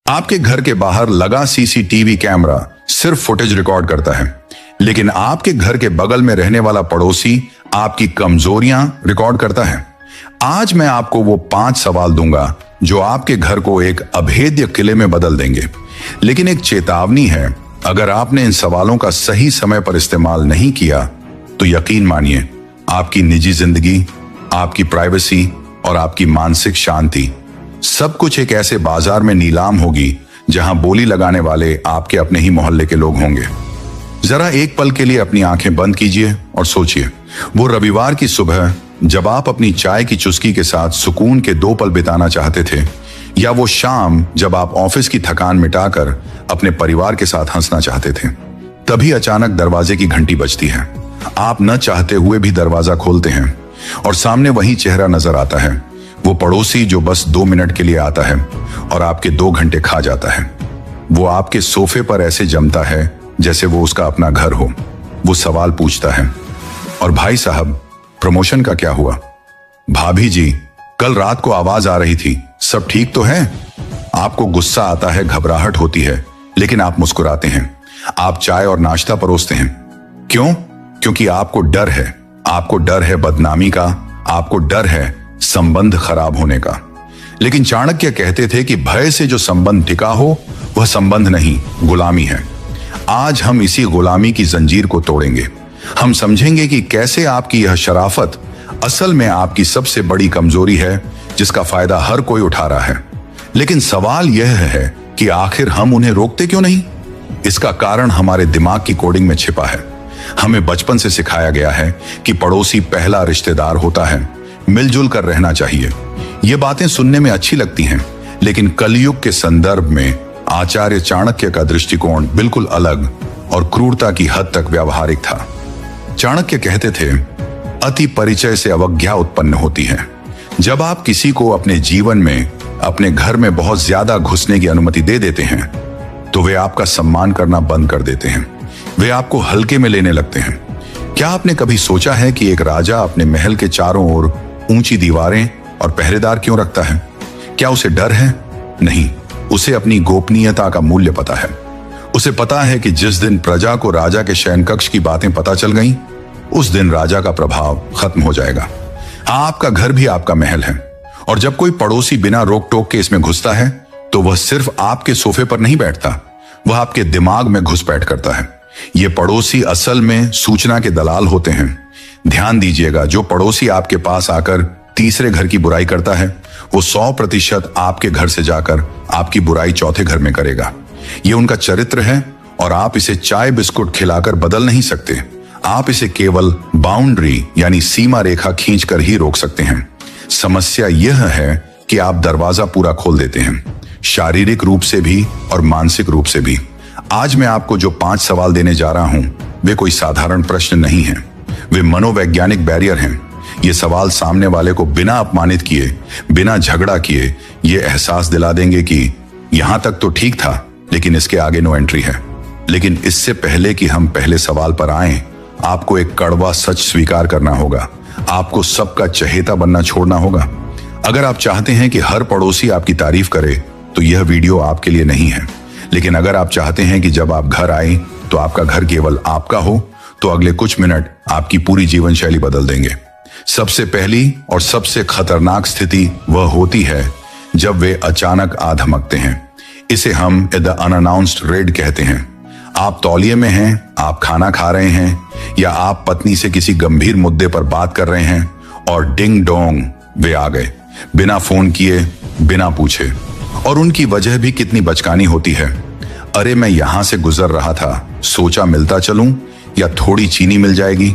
आपके घर के बाहर लगा सीसीटीवी कैमरा सिर्फ फुटेज रिकॉर्ड करता है, लेकिन आपके घर के बगल में रहने वाला पड़ोसी आपकी कमजोरियां रिकॉर्ड करता है। आज मैं आपको वो 5 सवाल दूंगा जो आपके घर को एक अभेद्य किले में बदल देंगे। लेकिन एक चेतावनी है, अगर आपने इन सवालों का सही समय पर इस्तेमाल नहीं किया तो यकीन मानिए आपकी निजी जिंदगी, आपकी प्राइवेसी और आपकी मानसिक शांति सब कुछ एक ऐसे बाजार में नीलाम होगी जहां बोली लगाने वाले आपके अपने ही मोहल्ले के लोग होंगे। जरा एक पल के लिए अपनी आंखें बंद कीजिए और सोचिए, वो रविवार की सुबह जब आप अपनी चाय की चुस्की के साथ सुकून के 2 पल बिताना चाहते थे, या वो शाम जब आप ऑफिस की थकान मिटाकर अपने परिवार के साथ हंसना चाहते थे। तभी अचानक दरवाजे की घंटी बजती है। आप न चाहते हुए भी दरवाजा खोलते हैं और सामने वही चेहरा नजर आता है, वो पड़ोसी जो बस 2 मिनट के लिए आता है और आपके 2 घंटे खा जाता है। वो आपके सोफे पर ऐसे जमता है जैसे वो उसका अपना घर हो। वो सवाल पूछता है, और भाई साहब प्रमोशन का क्या हुआ? भाभी जी कल रात को आवाज आ रही थी, सब ठीक तो है? आपको गुस्सा आता है, घबराहट होती है, लेकिन आप मुस्कुराते हैं। आप चाय और नाश्ता परोसते हैं। क्यों? क्योंकि आपको डर है। आपको डर है बदनामी का, आपको डर है संबंध खराब होने का। लेकिन चाणक्य कहते थे कि भय से जो संबंध टिका हो वह संबंध नहीं, गुलामी है। आज हम इसी गुलामी की जंजीर को तोड़ेंगे। हम समझेंगे कि कैसे आपकी यह शराफत असल में आपकी सबसे बड़ी कमजोरी है, जिसका फायदा हर कोई उठा रहा है। लेकिन सवाल यह है कि आखिर हम उन्हें रोकते क्यों नहीं? इसका कारण हमारे दिमाग की कोडिंग में छिपा है। हमें बचपन से सिखाया गया है कि पड़ोसी पहला रिश्तेदार होता है, मिलजुल कर रहना चाहिए। ये बातें सुनने में अच्छी लगती हैं, लेकिन कलयुग के संदर्भ में आचार्य चाणक्य का दृष्टिकोण बिल्कुल अलग और क्रूरता की हद तक व्यावहारिक था। चाणक्य कहते थे, अति परिचय से अवज्ञा उत्पन्न होती है। जब आप किसी को अपने जीवन में, अपने घर में बहुत ज्यादा घुसने की अनुमति दे देते हैं, तो वे आपका सम्मान करना बंद कर देते हैं। वे आपको हल्के में लेने लगते हैं। क्या आपने कभी सोचा है कि एक राजा अपने महल के चारों ओर ऊंची दीवारें और पहरेदार क्यों रखता है? क्या उसे डर है? नहीं, उसे अपनी गोपनीयता का मूल्य पता है। उसे पता है कि जिस दिन प्रजा को राजा के शयन कक्ष की बातें पता चल गईं, उस दिन राजा का प्रभाव खत्म हो जाएगा। आपका घर भी आपका महल है, और जब कोई पड़ोसी बिना रोक टोक के इसमें घुसता है, तो वह सिर्फ आपके सोफे पर नहीं बैठता, वह आपके दिमाग में घुसपैठ करता है। ये पड़ोसी असल में सूचना के दलाल होते हैं। ध्यान दीजिएगा, जो पड़ोसी आपके पास आकर तीसरे घर की बुराई करता है, वो 100% आपके घर से जाकर आपकी बुराई चौथे घर में करेगा। ये उनका चरित्र है, और आप इसे चाय बिस्कुट खिलाकर बदल नहीं सकते। आप इसे केवल बाउंड्री यानी सीमा रेखा खींचकर ही रोक सकते हैं। समस्या यह है कि आप दरवाजा पूरा खोल देते हैं, शारीरिक रूप से भी और मानसिक रूप से भी। आज मैं आपको जो 5 सवाल देने जा रहा हूं, वे कोई साधारण प्रश्न नहीं हैं, वे मनोवैज्ञानिक बैरियर हैं। ये सवाल सामने वाले को बिना अपमानित किए, बिना झगड़ा किए, ये एहसास दिला देंगे कि यहां तक तो ठीक था, लेकिन इसके आगे नो एंट्री है। लेकिन इससे पहले कि हम पहले सवाल पर आएं, आपको एक कड़वा सच स्वीकार करना होगा। आपको सबका चहेता बनना छोड़ना होगा। अगर आप चाहते हैं कि हर पड़ोसी आपकी तारीफ करे, तो यह वीडियो आपके लिए नहीं है। लेकिन अगर आप चाहते हैं कि जब आप घर आए तो आपका घर केवल आपका हो, तो अगले कुछ मिनट आपकी पूरी जीवन शैली बदल देंगे। सबसे पहली और सबसे खतरनाक स्थिति वह होती है जब वे अचानक आ धमकते हैं। इसे हम द अनअनाउंस्ड रेड कहते हैं। आप तौलिए में हैं, आप खाना खा रहे हैं, या आप पत्नी से किसी गंभीर मुद्दे पर बात कर रहे हैं, और डिंग डोंग वे आ गए, बिना फोन किए, बिना पूछे। और उनकी वजह भी कितनी बचकानी होती है। अरे मैं यहां से गुजर रहा था, सोचा मिलता चलूं, या थोड़ी चीनी मिल जाएगी।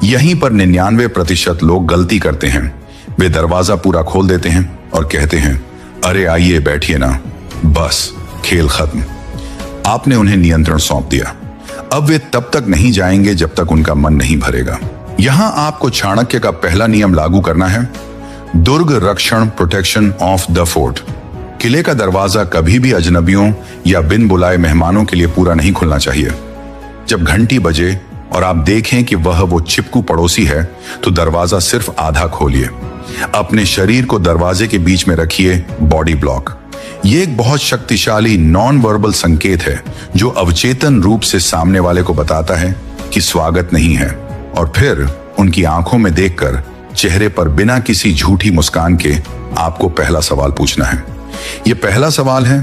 यहीं पर 99% लोग गलती करते हैं। वे दरवाजा पूरा खोल देते हैं और कहते हैं, अरे आइए बैठिए ना, बस खेल खत्म। आपने उन्हें नियंत्रण सौंप दिया। अब वे तब तक नहीं जाएंगे जब तक उनका मन नहीं भरेगा। यहां आपको चाणक्य का पहला नियम लागू करना है, दुर्ग रक्षण, प्रोटेक्शन ऑफ द फोर्ट। किले का दरवाजा कभी भी अजनबियों या बिन बुलाए मेहमानों के लिए पूरा नहीं खुलना चाहिए। जब घंटी बजे और आप देखें कि वह वो चिपकू पड़ोसी है, तो दरवाजा सिर्फ आधा खोलिए। अपने शरीर को दरवाजे के बीच में रखिए, बॉडी ब्लॉक। ये एक बहुत शक्तिशाली नॉन वर्बल संकेत है जो अवचेतन रूप से सामने वाले को बताता है कि स्वागत नहीं है, और फिर उनकी आंखों में देखकर चेहरे पर बिना किसी झूठी मुस्कान के आपको पहला सवाल पूछना है। यह पहला सवाल है,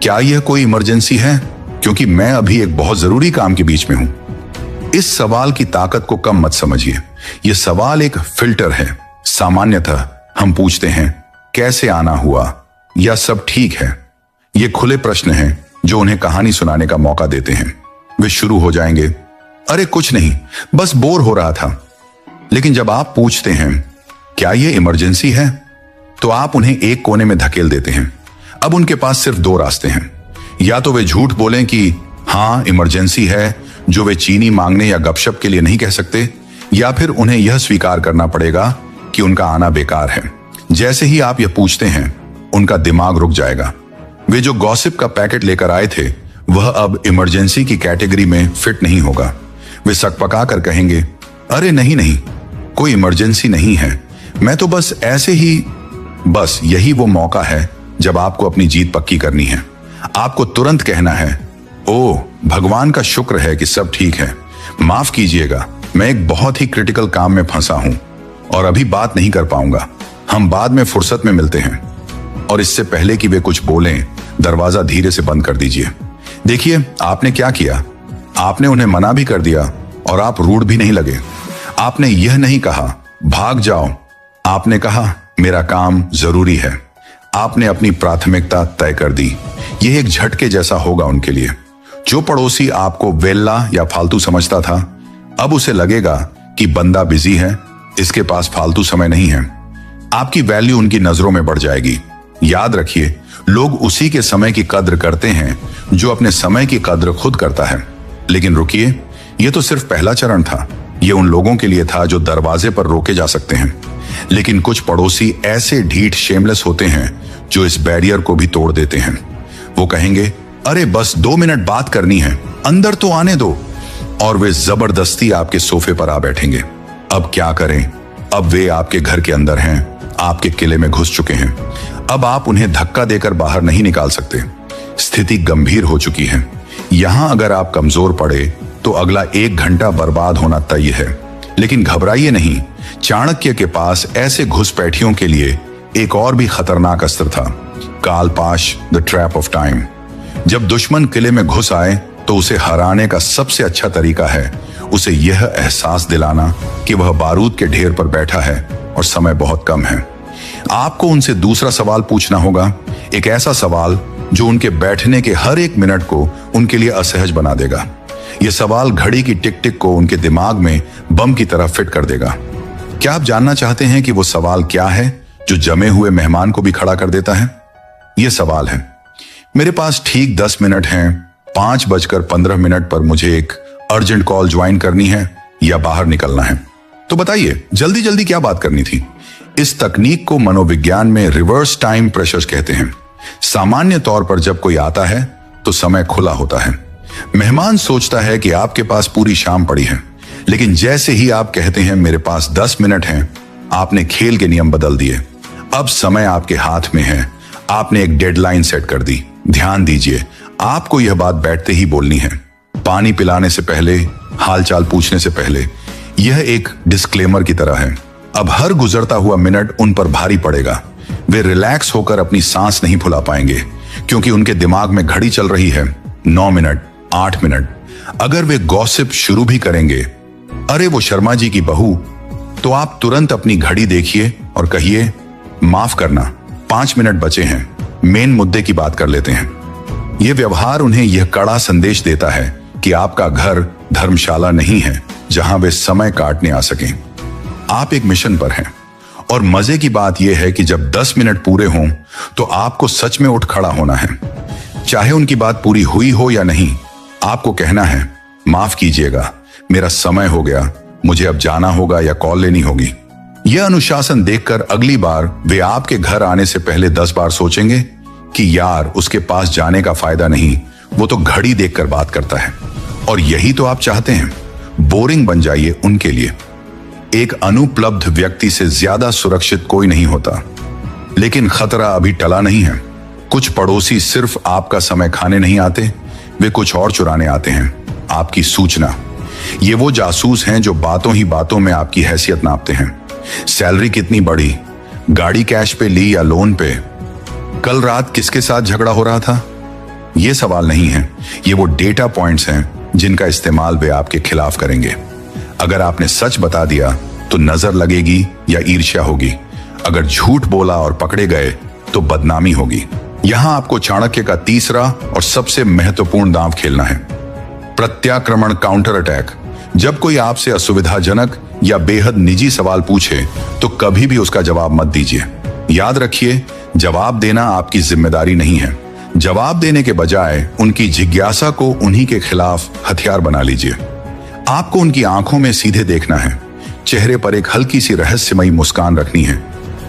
क्या यह कोई इमरजेंसी है? क्योंकि मैं अभी एक बहुत जरूरी काम के बीच में हूं। इस सवाल की ताकत को कम मत समझिए। यह सवाल एक फिल्टर है। सामान्यतः हम पूछते हैं, कैसे आना हुआ या सब ठीक है। ये खुले प्रश्न हैं जो उन्हें कहानी सुनाने का मौका देते हैं। वे शुरू हो जाएंगे, अरे कुछ नहीं, बस बोर हो रहा था। लेकिन जब आप पूछते हैं, क्या यह इमरजेंसी है, तो आप उन्हें एक कोने में धकेल देते हैं। अब उनके पास सिर्फ दो रास्ते हैं। या तो वे झूठ बोलें कि हां इमरजेंसी है, जो वे चीनी मांगने या गपशप के लिए नहीं कह सकते, या फिर उन्हें यह स्वीकार करना पड़ेगा कि उनका आना बेकार है। जैसे ही आप यह पूछते हैं, उनका दिमाग रुक जाएगा। वे जो गॉसिप का पैकेट लेकर आए थे वह अब इमरजेंसी की कैटेगरी में फिट नहीं होगा। वे सकपका कर कहेंगे, अरे नहीं नहीं, कोई इमरजेंसी नहीं है, मैं तो बस ऐसे ही। बस यही वो मौका है जब आपको अपनी जीत पक्की करनी है। आपको तुरंत कहना है, ओह भगवान का शुक्र है कि सब ठीक है, माफ कीजिएगा, मैं एक बहुत ही क्रिटिकल काम में फंसा हूं और अभी बात नहीं कर पाऊंगा, हम बाद में फुर्सत में मिलते हैं। और इससे पहले कि वे कुछ बोलें, दरवाजा धीरे से बंद कर दीजिए। देखिए आपने क्या किया, आपने उन्हें मना भी कर दिया और आप रूड भी नहीं लगे। आपने यह नहीं कहा भाग जाओ, आपने कहा मेरा काम जरूरी है। आपने अपनी प्राथमिकता तय कर दी। यह एक झटके जैसा होगा उनके लिए। जो पड़ोसी आपको वेल्ला या फालतू समझता था, अब उसे लगेगा कि बंदा बिजी है, इसके पास फालतू समय नहीं है। आपकी वैल्यू उनकी नजरों में बढ़ जाएगी। याद रखिए, लोग उसी के समय की कद्र करते हैं जो अपने समय की कद्र खुद करता है। लेकिन रुकिए, यह तो सिर्फ पहला चरण था। यह उन लोगों के लिए था जो दरवाजे पर रोके जा सकते हैं। लेकिन कुछ पड़ोसी ऐसे ढीठ शेमलेस होते हैं जो इस बैरियर को भी तोड़ देते हैं। वो कहेंगे, अरे बस 2 मिनट बात करनी है, अंदर तो आने दो। और वे जबरदस्ती आपके सोफे पर आ बैठेंगे। अब क्या करें? अब वे आपके घर के अंदर हैं, आपके किले में घुस चुके हैं। अब आप उन्हें धक्का देकर बाहर नहीं निकाल सकते। स्थिति गंभीर हो चुकी है। यहां अगर आप कमजोर पड़े तो अगला 1 घंटा बर्बाद होना तय है। लेकिन घबराइए नहीं, चाणक्य के पास ऐसे घुसपैठियों के लिए एक और भी खतरनाक अस्त्र था, कालपाश, द ट्रैप ऑफ टाइम। जब दुश्मन किले में घुस आए तो उसे हराने का सबसे अच्छा तरीका है उसे यह एहसास दिलाना कि वह बारूद के ढेर पर बैठा है और समय बहुत कम है। आपको उनसे दूसरा सवाल पूछना होगा, एक ऐसा सवाल जो उनके बैठने के हर 1 मिनट को उनके लिए असहज बना देगा। यह सवाल घड़ी की टिक टिक को उनके दिमाग में बम की तरह फिट कर देगा। क्या आप जानना चाहते हैं कि वो सवाल क्या है जो जमे हुए मेहमान को भी खड़ा कर देता है? यह सवाल है, मेरे पास ठीक 10 मिनट हैं, 5:15 पर मुझे एक अर्जेंट कॉल ज्वाइन करनी है या बाहर निकलना है। तो बताइए जल्दी जल्दी क्या बात करनी थी? इस तकनीक को मनोविज्ञान में रिवर्स टाइम प्रेशर्स कहते हैं। सामान्य तौर पर जब कोई आता है तो समय खुला होता है। मेहमान सोचता है कि आपके पास पूरी शाम पड़ी है, लेकिन जैसे ही आप कहते हैं मेरे पास 10 मिनट हैं, आपने खेल के नियम बदल दिए। अब समय आपके हाथ में है। आपने एक डेडलाइन सेट कर दी। ध्यान दीजिए, आपको यह बात बैठते ही बोलनी है, पानी पिलाने से पहले, हालचाल पूछने से पहले। यह एक डिस्क्लेमर की तरह है। अब हर गुजरता हुआ मिनट उन पर भारी पड़ेगा। वे रिलैक्स होकर अपनी सांस नहीं फुला पाएंगे क्योंकि उनके दिमाग में घड़ी चल रही है, 9 मिनट, 8 मिनट। अगर वे गॉसिप शुरू भी करेंगे, अरे वो शर्मा जी की बहू, तो आप तुरंत अपनी घड़ी देखिए और कहिए, माफ करना, 5 मिनट बचे हैं, मेन मुद्दे की बात कर लेते हैं। यह व्यवहार उन्हें यह कड़ा संदेश देता है कि आपका घर धर्मशाला नहीं है जहां वे समय काटने आ सकें। आप एक मिशन पर हैं। और मजे की बात यह है कि जब 10 मिनट पूरे हों तो आपको सच में उठ खड़ा होना है। चाहे उनकी बात पूरी हुई हो या नहीं, आपको कहना है, माफ कीजिएगा, मेरा समय हो गया, मुझे अब जाना होगा या कॉल लेनी होगी। यह अनुशासन देखकर अगली बार वे आपके घर आने से पहले 10 बार सोचेंगे कि यार उसके पास जाने का फायदा नहीं, वो तो घड़ी देखकर बात करता है। और यही तो आप चाहते हैं, बोरिंग बन जाइए उनके लिए। एक अनुपलब्ध व्यक्ति से ज्यादा सुरक्षित कोई नहीं होता। लेकिन खतरा अभी टला नहीं है। कुछ पड़ोसी सिर्फ आपका समय खाने नहीं आते, वे कुछ और चुराने आते हैं, आपकी सूचना। ये वो जासूस हैं जो बातों ही बातों में आपकी हैसियत नापते हैं। सैलरी कितनी बढ़ी, गाड़ी कैश पे ली या लोन पे, कल रात किसके साथ झगड़ा हो रहा था, ये सवाल नहीं है, ये वो डेटा पॉइंट्स हैं जिनका इस्तेमाल वे आपके खिलाफ करेंगे। अगर आपने सच बता दिया तो नजर लगेगी या ईर्ष्या होगी, अगर झूठ बोला और पकड़े गए तो बदनामी होगी। यहां आपको चाणक्य का तीसरा और सबसे महत्वपूर्ण दांव खेलना है, प्रत्याक्रमण, काउंटर अटैक। जब कोई आपसे असुविधाजनक या बेहद निजी सवाल पूछे तो कभी भी उसका जवाब मत दीजिए। याद रखिए, जवाब देना आपकी जिम्मेदारी नहीं है। जवाब देने के बजाय उनकी जिज्ञासा को उन्हीं के खिलाफ हथियार बना लीजिए। आपको उनकी आंखों में सीधे देखना है, चेहरे पर एक हल्की सी रहस्यमयी मुस्कान रखनी है,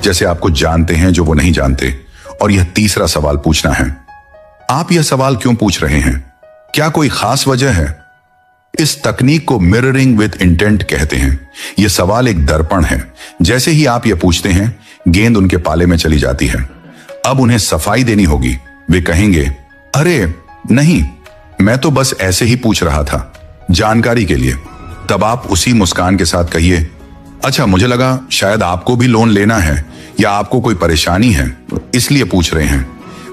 जैसे आप कुछ जानते हैं जो वो नहीं जानते। और यह तीसरा सवाल पूछना है, आप यह सवाल क्यों पूछ रहे हैं, क्या कोई खास वजह है? इस तकनीक को मिररिंग विद इंटेंट कहते हैं। यह सवाल एक दर्पण है। जैसे ही आप यह पूछते हैं, गेंद उनके पाले में चली जाती है। अब उन्हें सफाई देनी होगी। वे कहेंगे, अरे नहीं, मैं तो बस ऐसे ही पूछ रहा था, जानकारी के लिए। तब आप उसी मुस्कान के साथ कहिए, अच्छा, मुझे लगा शायद आपको भी लोन लेना है या आपको कोई परेशानी है, इसलिए पूछ रहे हैं।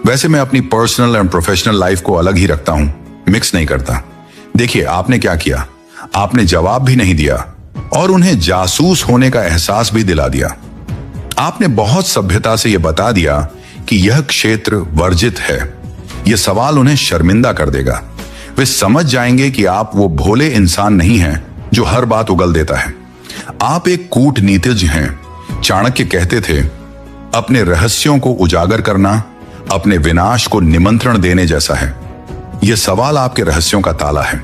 वैसे मैं अपनी पर्सनल एंड प्रोफेशनल लाइफ को अलग ही रखता हूं, मिक्स नहीं करता। देखिए आपने क्या किया, आपने जवाब भी नहीं दिया और उन्हें जासूस होने का एहसास भी दिला दिया। आपने बहुत सभ्यता से यह बता दिया कि यह क्षेत्र वर्जित है। यह सवाल उन्हें शर्मिंदा कर देगा। वे समझ जाएंगे कि आप वो भोले इंसान नहीं हैं जो हर बात उगल देता है। आप एक कूटनीतिज्ञ हैं। चाणक्य कहते थे, अपने रहस्यों को उजागर करना अपने विनाश को निमंत्रण देने जैसा है। यह सवाल आपके रहस्यों का ताला है।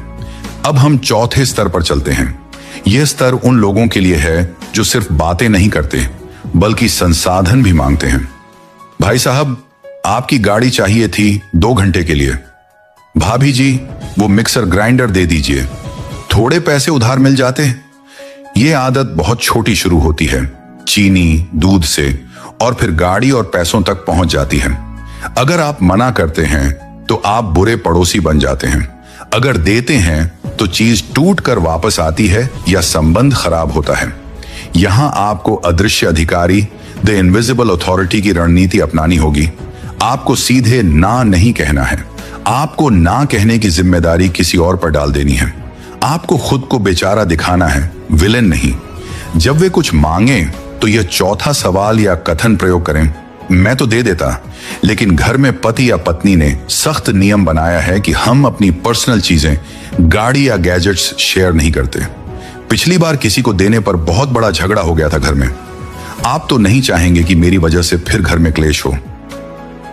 अब हम चौथे स्तर पर चलते हैं। यह स्तर उन लोगों के लिए है जो सिर्फ बातें नहीं करते बल्कि संसाधन भी मांगते हैं। भाई साहब, आपकी गाड़ी चाहिए थी 2 घंटे के लिए। भाभी जी, वो मिक्सर ग्राइंडर दे दीजिए, थोड़े पैसे उधार मिल जाते। ये आदत बहुत छोटी शुरू होती है, चीनी, दूध से, और फिर गाड़ी और पैसों तक पहुंच जाती है। अगर आप मना करते हैं तो आप बुरे पड़ोसी बन जाते हैं। अगर देते हैं तो चीज टूट कर वापस आती है या संबंध खराब होता है। यहां आपको अदृश्य अधिकारी, द इनविजिबल अथॉरिटी की रणनीति अपनानी होगी। आपको सीधे ना नहीं कहना है। आपको ना कहने की जिम्मेदारी किसी और पर डाल देनी है। आपको खुद को बेचारा दिखाना है, विलेन नहीं। जब वे कुछ मांगे तो यह चौथा सवाल या कथन प्रयोग करें, मैं तो दे देता, लेकिन घर में पति या पत्नी ने सख्त नियम बनाया है कि हम अपनी पर्सनल चीजें, गाड़ी या गैजेट्स शेयर नहीं करते। पिछली बार किसी को देने पर बहुत बड़ा झगड़ा हो गया था घर में। आप तो नहीं चाहेंगे कि मेरी वजह से फिर घर में क्लेश हो।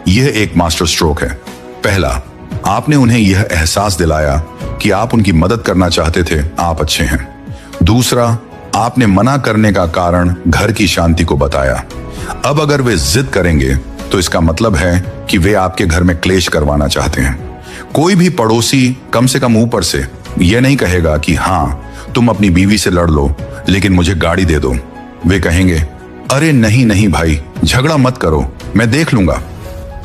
यह एक मास्टर स्ट्रोक है। पहला, आपने उन्हें यह एहसास दिलाया कि आप उनकी मदद करना चाहते थे, आप अच्छे हैं। दूसरा, आपने मना करने का कारण घर की शांति को बताया। अब अगर वे जिद करेंगे तो इसका मतलब है कि वे आपके घर में क्लेश करवाना चाहते हैं। कोई भी पड़ोसी कम से कम ऊपर से यह नहीं कहेगा कि हाँ, तुम अपनी बीवी से लड़ लो लेकिन मुझे गाड़ी दे दो। वे कहेंगे, अरे नहीं नहीं भाई, झगड़ा मत करो, मैं देख लूंगा।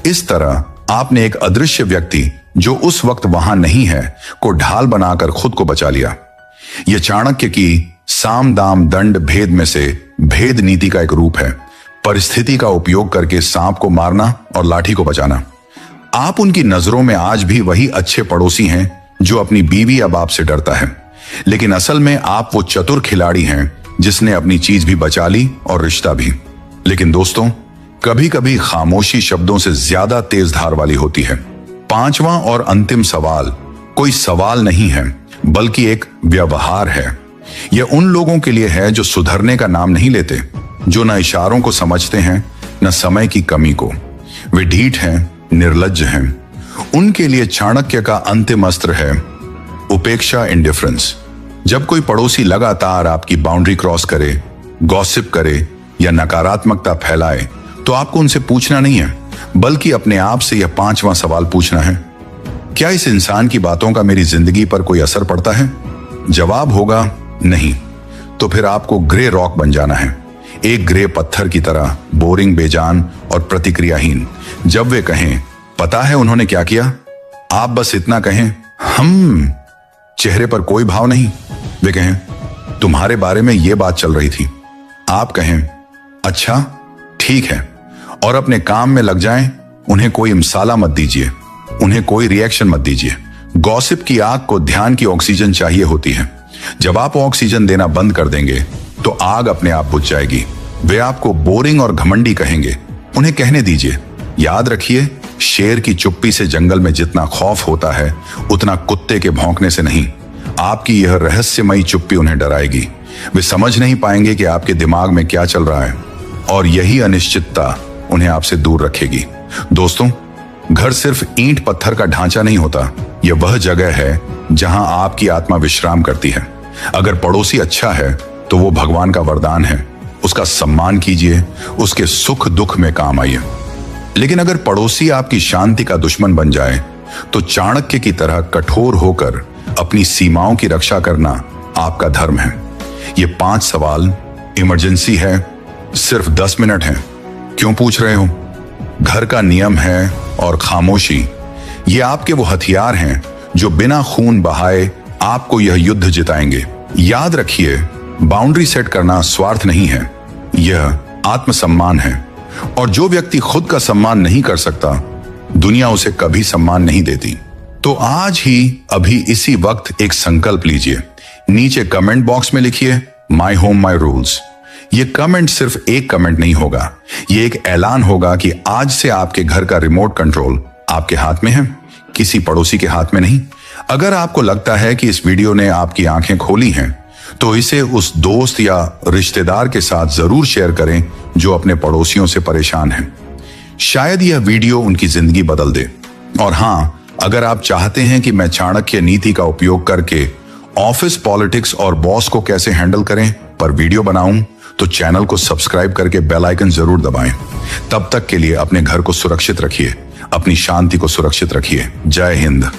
इस तरह आपने एक अदृश्य व्यक्ति जो उस वक्त वहां नहीं है को ढाल बनाकर खुद को बचा लिया। यह चाणक्य की साम दाम दंड भेद में से भेद नीति का एक रूप है। परिस्थिति का उपयोग करके सांप को मारना और लाठी को बचाना। आप उनकी नजरों में आज भी वही अच्छे पड़ोसी हैं जो अपनी बीवी या बाप से डरता है, लेकिन असल में आप वो चतुर खिलाड़ी हैं जिसने अपनी चीज भी बचा ली और रिश्ता भी। लेकिन दोस्तों, कभी कभी खामोशी शब्दों से ज्यादा तेज धार वाली होती है। पांचवा और अंतिम सवाल कोई सवाल नहीं है बल्कि एक व्यवहार है। यह उन लोगों के लिए है जो सुधरने का नाम नहीं लेते, जो न इशारों को समझते हैं न समय की कमी को। वे ढीठ हैं, निर्लज्ज हैं। उनके लिए चाणक्य का अंतिम अस्त्र है उपेक्षा, इंडिफरेंस। जब कोई पड़ोसी लगातार आपकी बाउंड्री क्रॉस करे, गॉसिप करे या नकारात्मकता फैलाए तो आपको उनसे पूछना नहीं है बल्कि अपने आप से यह पांचवा सवाल पूछना है, क्या इस इंसान की बातों का मेरी जिंदगी पर कोई असर पड़ता है? जवाब होगा नहीं। तो फिर आपको ग्रे रॉक बन जाना है, एक ग्रे पत्थर की तरह, बोरिंग, बेजान और प्रतिक्रियाहीन। जब वे कहें पता है उन्होंने क्या किया? आप बस इतना कहें, हम, चेहरे पर कोई भाव नहीं। वे कहें, तुम्हारे बारे में यह बात चल रही थी। आप कहें, अच्छा ठीक है, और अपने काम में लग जाएं। उन्हें कोई मसाला मत दीजिए, उन्हें कोई रिएक्शन मत दीजिए। गॉसिप की आग को ध्यान की ऑक्सीजन चाहिए होती है। जब आप ऑक्सीजन देना बंद कर देंगे तो आग अपने आप बुझ जाएगी। वे आपको बोरिंग और घमंडी कहेंगे, उन्हें कहने दीजिए। याद रखिए, शेर की चुप्पी से जंगल में जितना खौफ होता है उतना कुत्ते के भौंकने से नहीं। आपकी यह रहस्यमयी चुप्पी उन्हें डराएगी। वे समझ नहीं पाएंगे कि आपके दिमाग में क्या चल रहा है, और यही अनिश्चितता उन्हें आपसे दूर रखेगी। दोस्तों, घर सिर्फ ईंट पत्थर का ढांचा नहीं होता, यह वह जगह है जहां आपकी आत्मा विश्राम करती है। अगर पड़ोसी अच्छा है तो वो भगवान का वरदान है। उसका सम्मान कीजिए, उसके सुख दुख में काम आइए। लेकिन अगर पड़ोसी आपकी शांति का दुश्मन बन जाए तो चाणक्य की तरह कठोर होकर अपनी सीमाओं की रक्षा करना आपका धर्म है। ये 5 सवाल इमरजेंसी है, सिर्फ 10 मिनट हैं। क्यों पूछ रहे हो? घर का नियम है और खामोशी, ये आपके वो हथियार हैं जो बिना खून बहाए आपको यह युद्ध जिताएंगे। याद रखिए, बाउंड्री सेट करना स्वार्थ नहीं है, यह आत्मसम्मान है। और जो व्यक्ति खुद का सम्मान नहीं कर सकता, दुनिया उसे कभी सम्मान नहीं देती। तो आज ही अभी इसी वक्त एक संकल्प लीजिए। नीचे कमेंट बॉक्स में लिखिए, माई होम माई रूल्स। ये कमेंट सिर्फ एक कमेंट नहीं होगा, ये एक ऐलान होगा कि आज से आपके घर का रिमोट कंट्रोल आपके हाथ में है, किसी पड़ोसी के हाथ में नहीं। अगर आपको लगता है कि इस वीडियो ने आपकी आंखें खोली हैं, तो इसे उस दोस्त या रिश्तेदार के साथ जरूर शेयर करें जो अपने पड़ोसियों से परेशान हैं। शायद यह वीडियो उनकी जिंदगी बदल दे। और हां, अगर आप चाहते हैं कि मैं चाणक्य नीति का उपयोग करके ऑफिस पॉलिटिक्स और बॉस को कैसे हैंडल करें पर वीडियो बनाऊं, तो चैनल को सब्सक्राइब करके बेल आइकन जरूर दबाएं। तब तक के लिए अपने घर को सुरक्षित रखिए, अपनी शांति को सुरक्षित रखिए। जय हिंद।